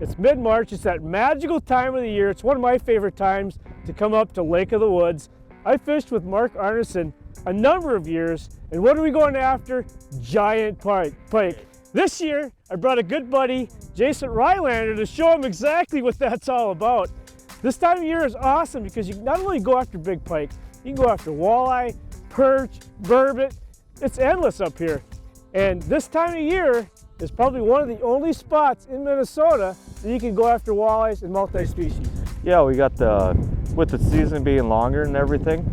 It's mid-March, it's that magical time of the year. It's one of my favorite times to come up to Lake of the Woods. I fished with Mark Arneson a number of years, and what are we going after? Giant pike. This year, I brought a good buddy, Jason Rylander, to show him exactly what that's all about. This time of year is awesome because you can not only go after big pike, you can go after walleye, perch, burbot. It's endless up here. And this time of year is probably one of the only spots in Minnesota that you can go after walleyes and multi-species. Yeah, we got with the season being longer and everything,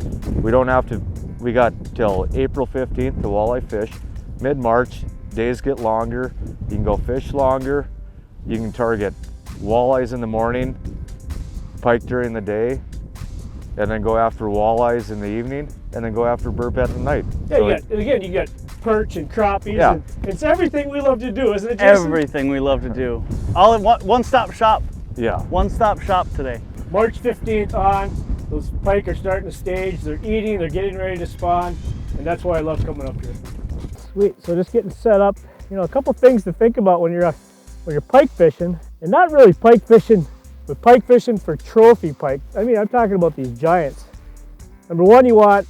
we don't have to, we got till April 15th to walleye fish. Mid-March, days get longer, you can go fish longer, you can target walleyes in the morning, pike during the day, and then go after walleyes in the evening, and then go after burbot at night. Yeah, so you get perch and crappies. Yeah. And it's everything we love to do, isn't it, Jason? Everything we love to do. All in one-stop shop. Yeah. One-stop shop today. March 15th on, those pike are starting to stage, they're eating, they're getting ready to spawn, and that's why I love coming up here. Sweet, so just getting set up. You know, a couple things to think about when you're pike fishing, and not really pike fishing, but pike fishing for trophy pike. I mean, I'm talking about these giants. Number one, you want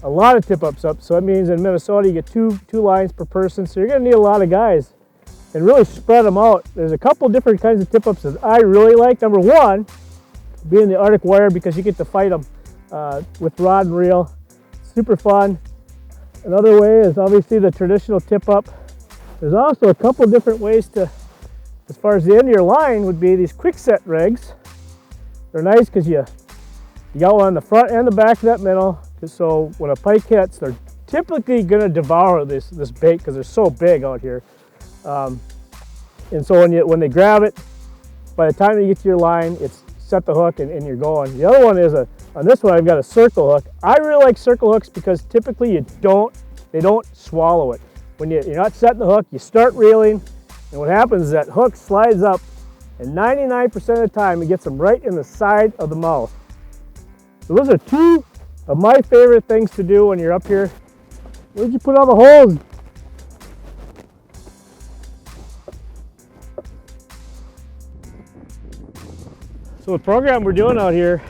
a lot of tip-ups up, so that means in Minnesota you get two lines per person, so you're gonna need a lot of guys and really spread them out. There's a couple different kinds of tip-ups that I really like. Number one, being the Arctic wire, because you get to fight them with rod and reel. Super fun. Another way is obviously the traditional tip-up. There's also a couple different ways to, as far as the end of your line, would be these quick set rigs. They're nice because you got one on the front and the back of that minnow. So when a pike hits, they're typically going to devour this bait because they're so big out here. And so when they grab it, by the time you get to your line, it's set the hook and you're going. The other one is on this one I've got a circle hook. I really like circle hooks because typically they don't swallow it. When you're not setting the hook, you start reeling, and what happens is that hook slides up, and 99% of the time it gets them right in the side of the mouth. So those are two of my favorite things to do when you're up here. Where'd you put all the holes? So the program we're doing out here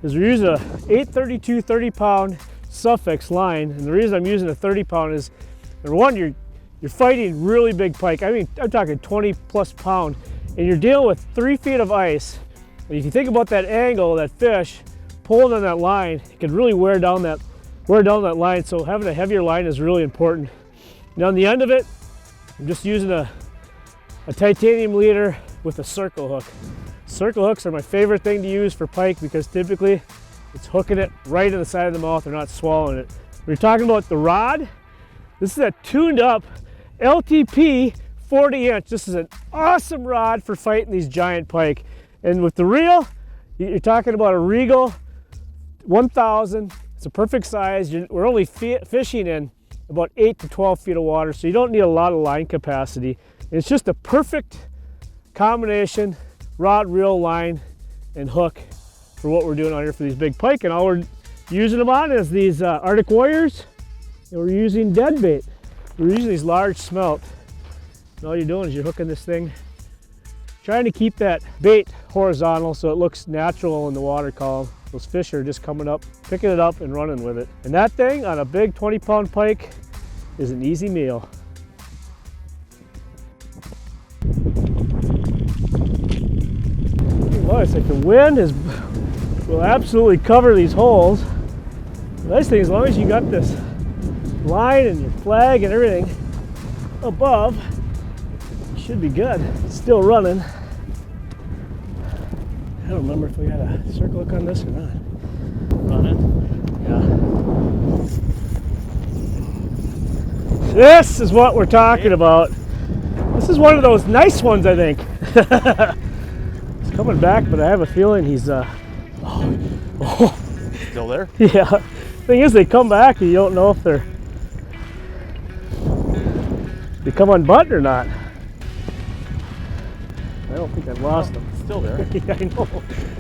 is we're using a 832 30-pound suffix line, and the reason I'm using a 30-pound is, number one, you're fighting really big pike. I mean, I'm talking 20+ pound, and you're dealing with 3 feet of ice. And if you think about that angle, that fish pulling on that line, it can really wear down that line. So having a heavier line is really important. And on the end of it, I'm just using a titanium leader with a circle hook. Circle hooks are my favorite thing to use for pike because typically it's hooking it right in the side of the mouth. They're not swallowing it. When you're talking about the rod, this is a tuned up LTP 40-inch. This is an awesome rod for fighting these giant pike. And with the reel, you're talking about a Regal 1000. It's a perfect size. We're only fishing in about 8 to 12 feet of water, so you don't need a lot of line capacity. It's just a perfect combination, rod, reel, line, and hook for what we're doing out here for these big pike. And all we're using them on is these Arctic Warriors, and we're using dead bait. We're using these large smelt. And all you're doing is you're hooking this thing, trying to keep that bait horizontal so it looks natural in the water column. Those fish are just coming up, picking it up and running with it. And that thing on a big 20-pound pike is an easy meal. Well, it's like the wind will absolutely cover these holes. The nice thing, as long as you got this line and your flag and everything above, you should be good. It's still running. I don't remember if we had a circle hook on this or not. Running? Yeah. This is what we're talking about. This is one of those nice ones, I think. He's coming back, but I have a feeling he's Still there? Yeah. Thing is, they come back and you don't know if they come unbuttoned or not. I don't think I've lost them. Still there. Yeah, I know.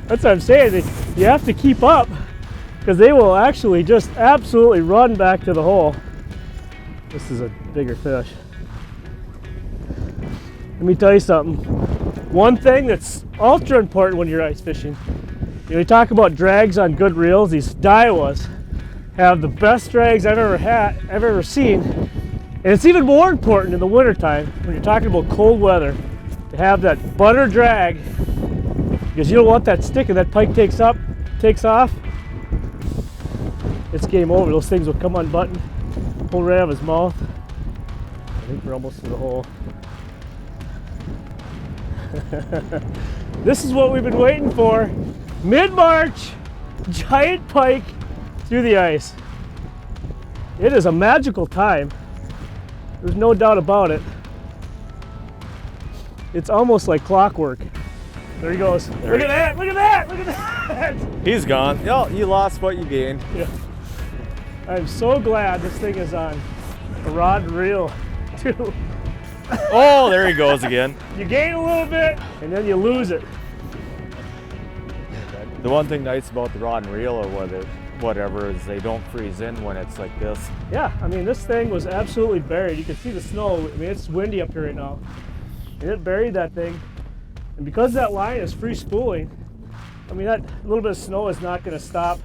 That's what I'm saying. You have to keep up because they will actually just absolutely run back to the hole. This is a bigger fish. Let me tell you something. One thing that's ultra important when you're ice fishing, you talk about drags on good reels. These Daiwas have the best drags I've ever seen. And it's even more important in the wintertime when you're talking about cold weather to have that butter drag, because you don't want that stick and that pike takes off, it's game over. Those things will come unbuttoned, pull right out of his mouth. I think we're almost to the hole. This is what we've been waiting for. Mid-March, giant pike through the ice. It is a magical time. There's no doubt about it. It's almost like clockwork. There he goes. Look at that, look at that, look at that. He's gone. No, you lost what you gained. Yeah. I'm so glad this thing is on a rod and reel too. Oh, there he goes again. You gain a little bit and then you lose it. The one thing nice about the rod and reel or whatever is they don't freeze in when it's like this. Yeah, I mean, this thing was absolutely buried. You can see the snow. I mean, it's windy up here right now. And it buried that thing. And because that line is free spooling, I mean, that little bit of snow is not going to stop.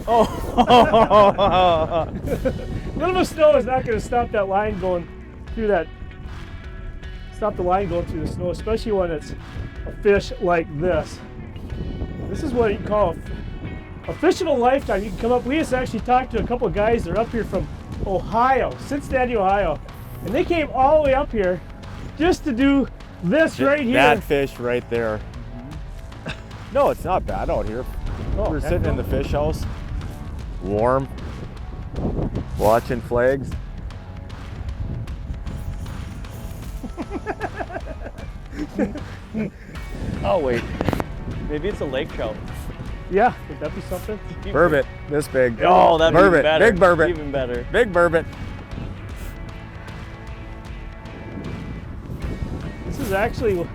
Oh! A little bit of snow is not going to stop that line going through that. Stop the line going through the snow, especially when it's a fish like this. This is what you call a fish of a lifetime. You can come up. We just actually talked to a couple of guys. They're up here from Ohio, Cincinnati, Ohio, and they came all the way up here just to do this right here. That fish right there. No, it's not bad out here. Oh, We're sitting in the fish house, warm, watching flags. Oh wait, maybe it's a lake trout. Yeah, would that be something? Burbot, this big. Oh, that'd be burbot, better. big burbot, Even better. big burbot. This is actually,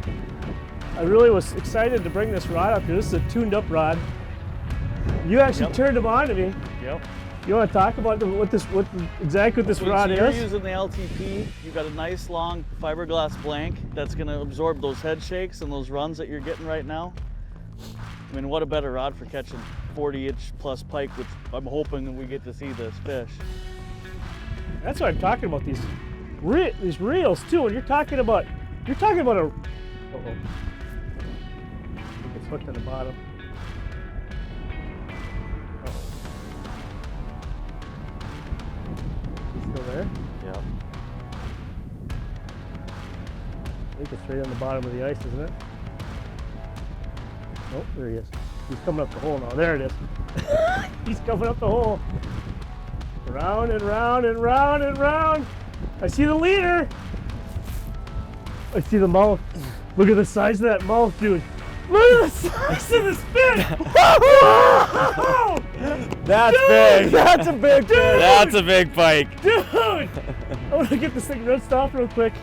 I really was excited to bring this rod up here. This is a tuned up rod. You actually turned them on to me. Yep. You want to talk about exactly what this rod So you're is? using the LTP. You've got a nice long fiberglass blank that's going to absorb those head shakes and those runs that you're getting right now. I mean, what a better rod for catching 40-inch plus pike, which I'm hoping that we get to see this fish. That's what I'm talking about. These reels too. And you're talking about a. Uh-oh. It's hooked on the bottom. Still there? Yeah. I think it's right on the bottom of the ice, isn't it? Oh, there he is. He's coming up the hole now. There it is. He's coming up the hole. Round and round and round and round. I see the leader. I see the mouth. Look at the size of that mouth, dude. Look at the size of this fish. Whoa! That's Dude! big. That's a big fish. Dude! That's a big pike. Dude! I want to get this thing rinsed off real quick.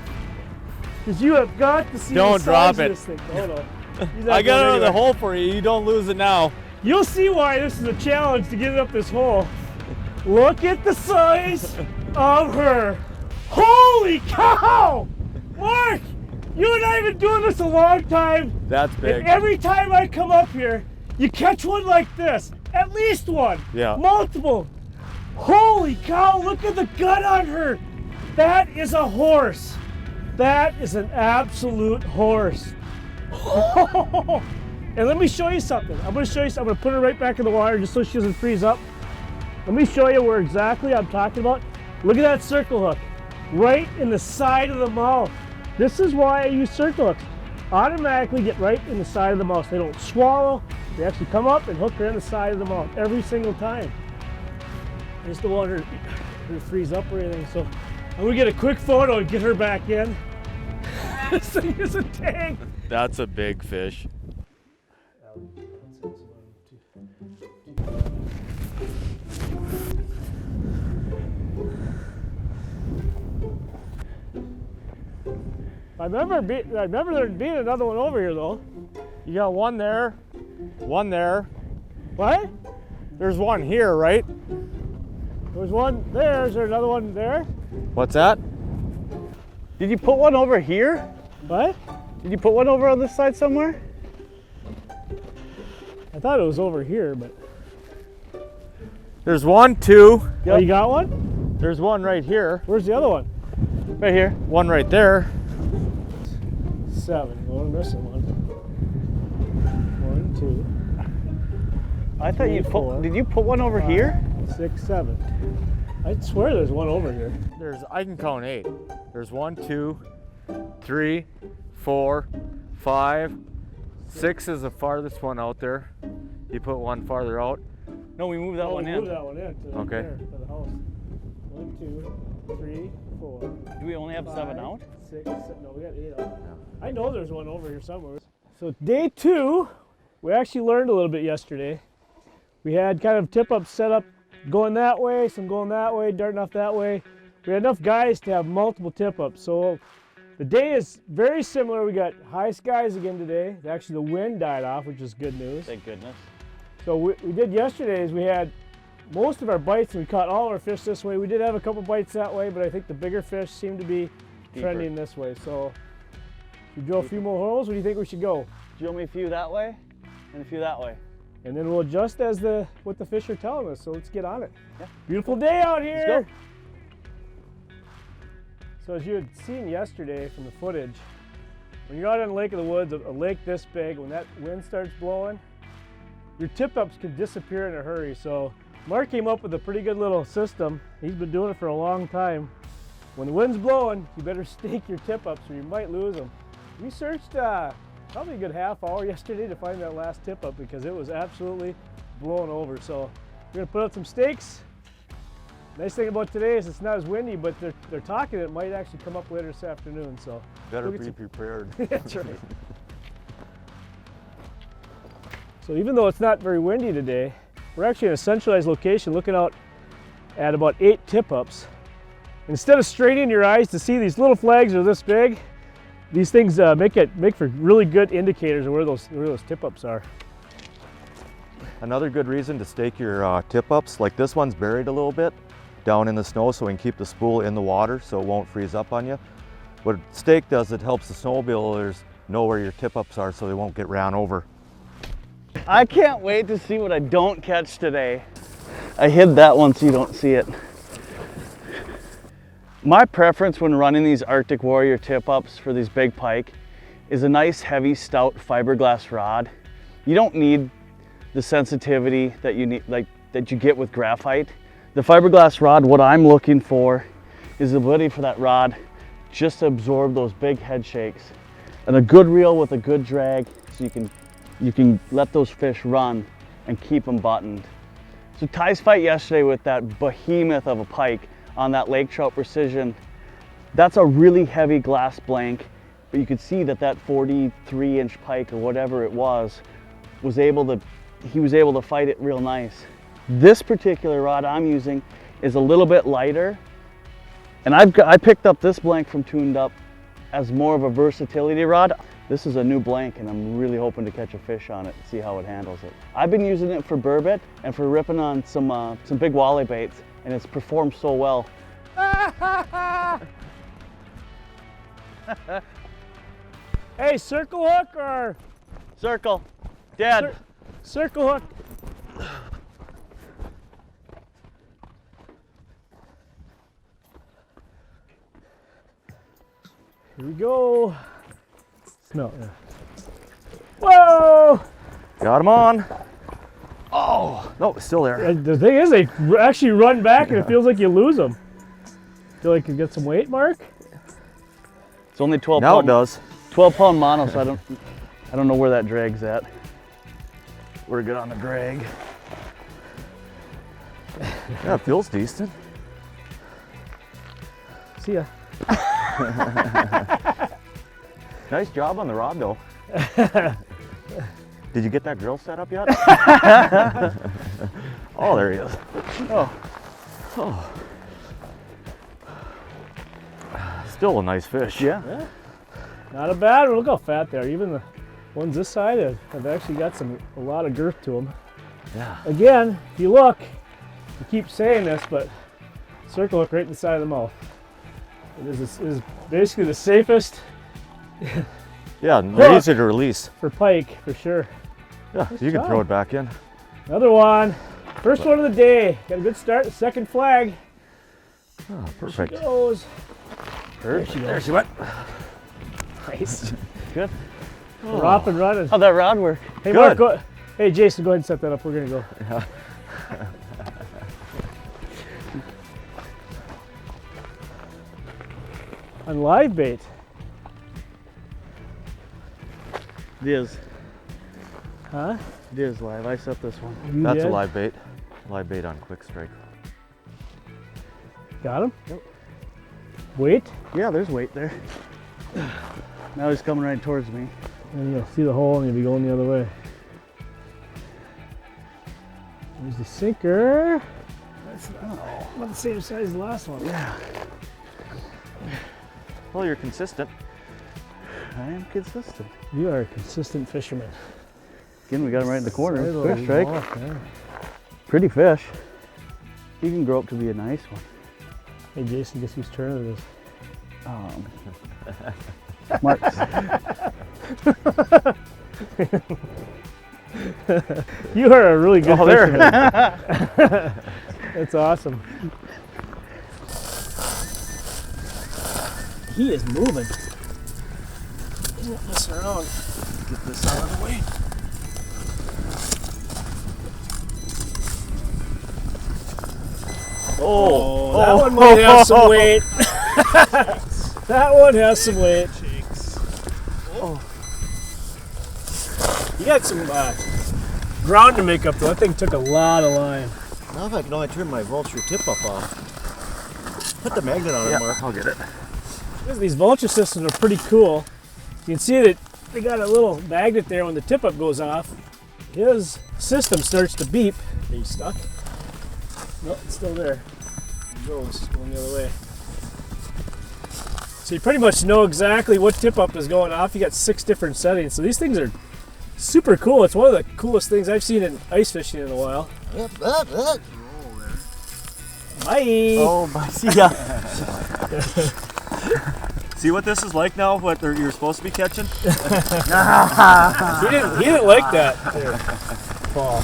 Because you have got to see Don't the drop size it. of this thing. Hold on. He's not I got going it in the anywhere. hole for you. You don't lose it now. You'll see why this is a challenge to get it up this hole. Look at the size of her. Holy cow! Mark, you and I have been doing this a long time. That's big. And every time I come up here, you catch one like this. At least one. Yeah. Multiple. Holy cow, look at the gut on her. That is a horse. That is an absolute horse. And let me show you something. I'm going to put her right back in the water just so she doesn't freeze up. Let me show you where exactly I'm talking about. Look at that circle hook. Right in the side of the mouth. This is why I use circle hooks. Automatically get right in the side of the mouth. They don't swallow. They actually come up and hook her in the side of the mouth every single time. I just don't want her to freeze up or anything. So I'm going to get a quick photo and get her back in. This thing is a tank. That's a big fish. I remember there being another one over here though. You got one there, one there. What? There's one here, right? There's one there. Is there another one there? What's that? Did you put one over here? What? Did you put one over on this side somewhere? I thought it was over here, but. There's 1, 2. Oh, you got one? There's one right here. Where's the other one? Right here. One right there. 7. Well, I'm missing one. 1, 2. I thought you put. 4, Did you put one over here? 6, 7. I swear there's one over here. I can count 8. There's 1, 2, 3, 4, 5, 6 is the farthest one out there. You put one farther out. No, we moved that one in. Move that one in to Okay. there for the house. 1, 2, 3, 4. Do we only have 7 out? 6, 7. No, we got 8 out. I know there's one over here somewhere. So day 2, we actually learned a little bit yesterday. We had kind of tip-ups set up going that way, some going that way, darting off that way. We had enough guys to have multiple tip-ups. So the day is very similar. We got high skies again today. Actually, the wind died off, which is good news. Thank goodness. So what we did yesterday is we had most of our bites and we caught all our fish this way. We did have a couple bites that way, but I think the bigger fish seem to be trending this way. So we drill a few more holes. What do you think we should go? Drill me a few that way and a few that way. And then we'll adjust as what the fish are telling us. So let's get on it. Yeah. Beautiful day out here. Let's go. So as you had seen yesterday from the footage, when you're out on Lake of the Woods, a lake this big, when that wind starts blowing, your tip-ups can disappear in a hurry. So Mark came up with a pretty good little system. He's been doing it for a long time. When the wind's blowing, you better stake your tip-ups or you might lose them. We searched probably a good half hour yesterday to find that last tip-up because it was absolutely blowing over. So we're gonna put out some stakes. Nice thing about today is it's not as windy, but they're talking it might actually come up later this afternoon. So Better be prepared. that's right. So even though it's not very windy today, we're actually in a centralized location looking out at about 8 tip-ups. Instead of straining your eyes to see these little flags are this big, these things make for really good indicators of where those tip-ups are. Another good reason to stake your tip-ups, like this one's buried a little bit down in the snow so we can keep the spool in the water so it won't freeze up on you. What a stake does, it helps the snowmobilers know where your tip-ups are so they won't get ran over. I can't wait to see what I don't catch today. I hid that one so you don't see it. My preference when running these Arctic Warrior tip-ups for these big pike is a nice heavy stout fiberglass rod. You don't need the sensitivity that you need, that you get with graphite. The fiberglass rod, what I'm looking for is the ability for that rod just to absorb those big head shakes. And a good reel with a good drag so you can let those fish run and keep them buttoned. So Ty's fight yesterday with that behemoth of a pike on that lake trout precision, that's a really heavy glass blank, but you could see that 43-inch pike or whatever it was able to fight it real nice. This particular rod I'm using is a little bit lighter, and I picked up this blank from Tuned Up as more of a versatility rod. This is a new blank and I'm really hoping to catch a fish on it and see how it handles it. I've been using it for burbot and for ripping on some big walleye baits, and it's performed so well. Hey, circle hook or? Circle. Dead. Circle hook. Here we go. Smell it. Whoa! Got him on. Oh, no, it's still there. The thing is, they actually run back and it feels like you lose them. Feel like you get some weight, Mark? It's only 12 Now pound. it does. 12-pound mono, so I don't know where that drag's at. We're good on the drag. Yeah, it feels decent. See ya. Nice job on the rod though. Did you get that grill set up yet? Oh, there he is. Oh. Still a nice fish. Yeah. Not a bad one. Look how fat they are. Even the ones this side have actually got a lot of girth to them. Yeah. Again, if you look, you keep saying this, but circle hook right in the side of the mouth. It is basically the safest Yeah, and they're easy to release. For pike, for sure. Yeah, Nice you can job. throw it back in. Another one. First one of the day. Got a good start. The second flag. Oh, perfect. There she goes. There she goes. There she went. Nice. Good. We're off and running. How'd that rod work? Hey, Good. Mark, go. Hey, Jason, go ahead and set that up. We're going to go. Yeah. On live bait. It is. Huh? It is live. I set this one. You That's did? a live bait. Live bait on quick strike. Got him? Yep. Wait. Yeah, there's weight there. Now he's coming right towards me. And you'll see the hole and you'll be going the other way. There's the sinker. That's not the same size as the last one. Yeah. Well, you're consistent. I am consistent. You are a consistent fisherman. Again, we got him right in the corner. Right Quick on strike. off there. Pretty fish. He can grow up to be a nice one. Hey Jason, guess whose turn it is? Mark's. You are a really good Oh, there. fisherman. That's awesome. He is moving. He's not messing around. Get this out of the way. Oh, that one might have some weight. That one has some weight. Oh. You got some ground to make up though. That thing took a lot of line. Now if I can only turn my vulture tip up off. Put the magnet on it, Mark. I'll get it. These vulture systems are pretty cool. You can see that they got a little magnet there. When the tip up goes off, his system starts to beep. Are you stuck? No, it's still there. It goes going the other way. So you pretty much know exactly what tip up is going off. You got 6 different settings. So these things are super cool. It's one of the coolest things I've seen in ice fishing in a while. Yep, Bye. Oh, my. See ya. See what this is like now? What you're supposed to be catching? He didn't like that. There. Paul.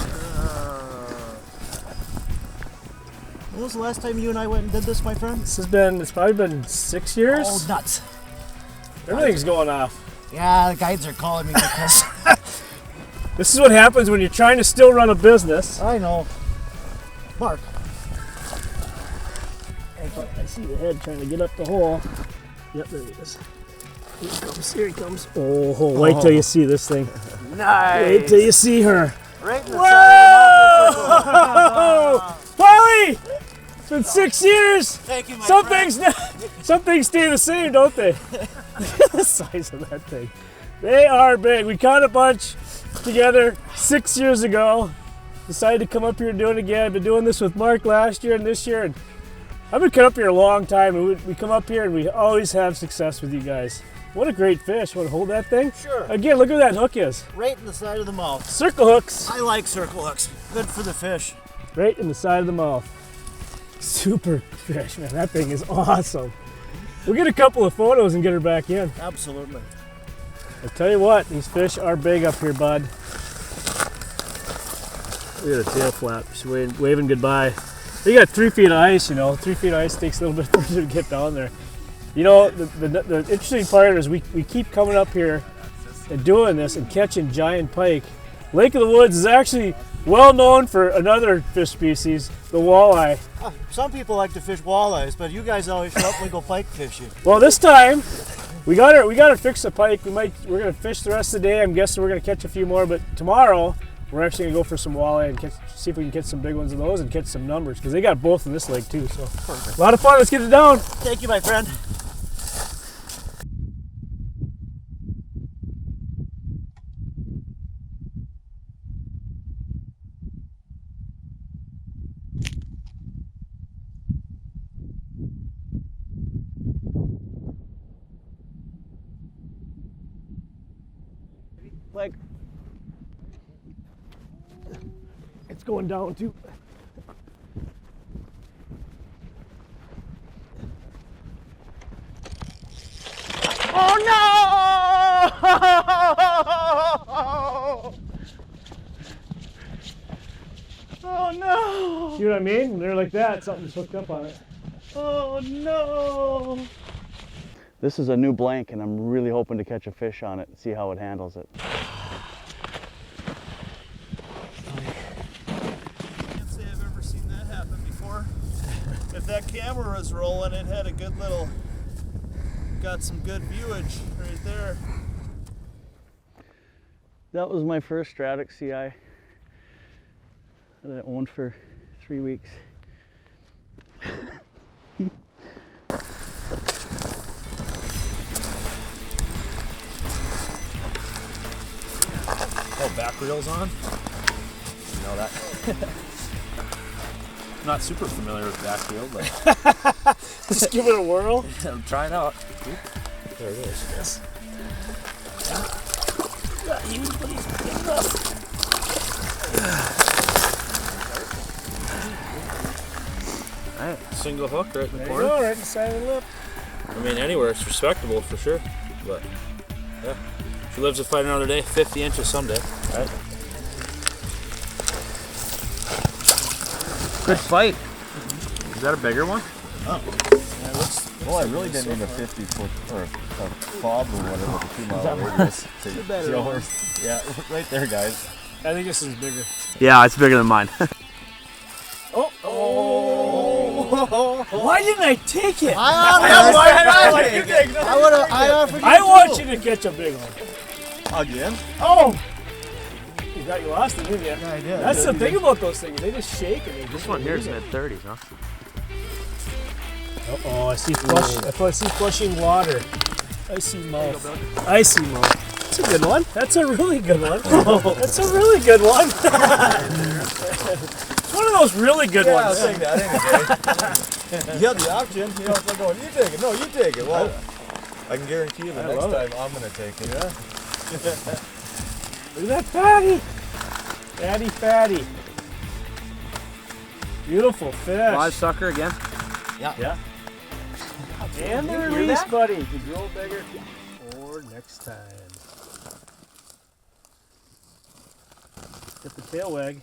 When was the last time you and I went and did this, my friend? It's probably been 6 years. Oh, nuts. Everything's going off. Yeah, the guides are calling me because... This is what happens when you're trying to still run a business. I know. Mark. I see the head trying to get up the hole. Yep, there he is. Here he comes, here he comes. Oh, wait till you see this thing. Nice. Wait till you see her. Right in the Whoa! Polly! It's been 6 years. Thank you, my Some friend. things stay the same, don't they? Look at the size of that thing. They are big. We caught a bunch together 6 years ago. Decided to come up here and do it again. I've been doing this with Mark last year and this year. And I've been coming up here a long time. And we come up here and we always have success with you guys. What a great fish. Want to hold that thing? Sure. Again, look where that hook is. Right in the side of the mouth. Circle hooks. I like circle hooks. Good for the fish. Right in the side of the mouth. Super fish, man. That thing is awesome. We'll get a couple of photos and get her back in. Absolutely. I tell you what, these fish are big up here, bud. Look at the tail flap. She's waving goodbye. We got 3 feet of ice, you know. 3 feet of ice takes a little bit further to get down there. You know, the interesting part is we keep coming up here and doing this and catching giant pike. Lake of the Woods is actually well known for another fish species, the walleye. Some people like to fish walleyes, but you guys always show up and we go pike fishing. Well, this time we got to fix the pike. We're gonna fish the rest of the day. I'm guessing we're gonna catch a few more, but tomorrow we're actually gonna go for some walleye and see if we can catch some big ones of those and catch some numbers because they got both in this lake too. So perfect. A lot of fun. Let's get it down. Thank you, my friend. Like it's going down too. Oh no! Oh no! See what I mean? When they're like that, something's hooked up on it. Oh no! This is a new blank and I'm really hoping to catch a fish on it and see how it handles it. Can't say I've ever seen that happen before. If that camera was rolling, it had a good little, got some good viewage right there. That was my first Stradic CI that I owned for 3 weeks. Oh, back reels on? You know that. I'm not super familiar with back reel, but Just give it a whirl. I'm trying out. There it is. Yes. Alright, single hook right in the There you corner. go, right in the side of the lip. I mean, anywhere it's respectable for sure, but yeah. If he lives to fight another day, 50 inches someday. Right. Good fight. Is that a bigger one? Oh. Yeah, it looks well, I really didn't need a 50-foot or a fob or whatever, the 2 mile radius. Yeah, right there, guys. I think this is bigger. Yeah, it's bigger than mine. Why didn't I take it? I want you to catch a big one. Again? Oh! You lost it, didn't you? Yeah, I did. That's the thing about those things. They just shake and they This one here is mid-30s, huh? Uh-oh, I see flush. I see flushing water. I see mouth. I see mouth. That's a good one. That's a really good one. That's a really good one. It's one of those really good ones. I'll take that any day. You have the option. You know, if I'm going, you take it. No, you take it. Well, I can guarantee you the next time I'm going to take it. Yeah. Look at that fatty. Fatty. Beautiful fish. Live sucker again. Yeah. And the release, buddy. To grow bigger or next time. Get the tail wag.